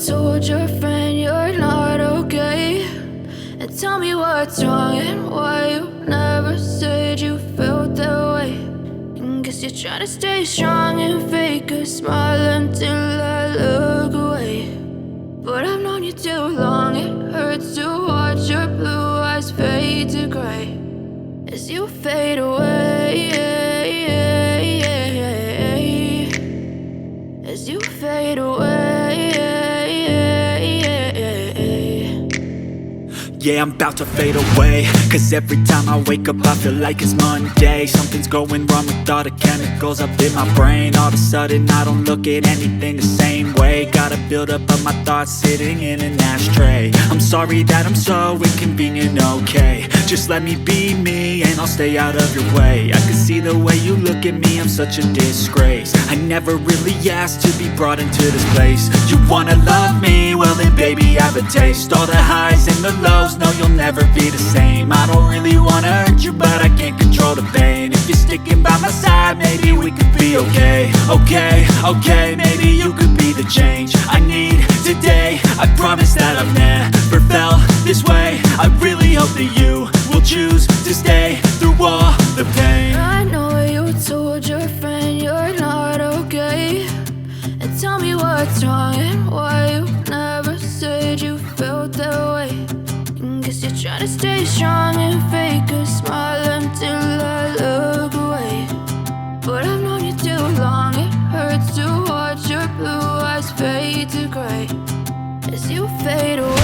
told your friend you're not okay, and tell me what's wrong and why you never said you felt that way. And guess you're trying to stay strong and fake a smile until I look away. But I've known you too long, it hurts to watch your blue eyes fade to gray as you fade away, as you fade away. Yeah, I'm about to fade away, cause every time I wake up I feel like it's Monday. Something's going wrong with all the chemicals up in my brain. All of a sudden I don't look at anything the same way. Gotta build up of my thoughts sitting in an ashtray. I'm sorry that I'm so inconvenient, okay. Just let me be me and I'll stay out of your way. I can see the way you look at me, I'm such a disgrace. I never really asked to be brought into this place. You wanna love me? Well then baby I have a taste. All the highs and the lows, no you'll never be the same. I don't really wanna hurt you but I can't control the pain. If you're sticking by my side maybe we could be okay. Okay, maybe you could be the change I need today. I promise that I've never felt this way. I really hope that you will choose to stay through all the pain. I know you told your friend you're not okay, and tell me what's wrong and why you never said you felt that way. And guess you're trying to stay strong and fake a smile until I look away. But I've known you too long, it hurts to watch your blue eyes fade to gray as you fade away.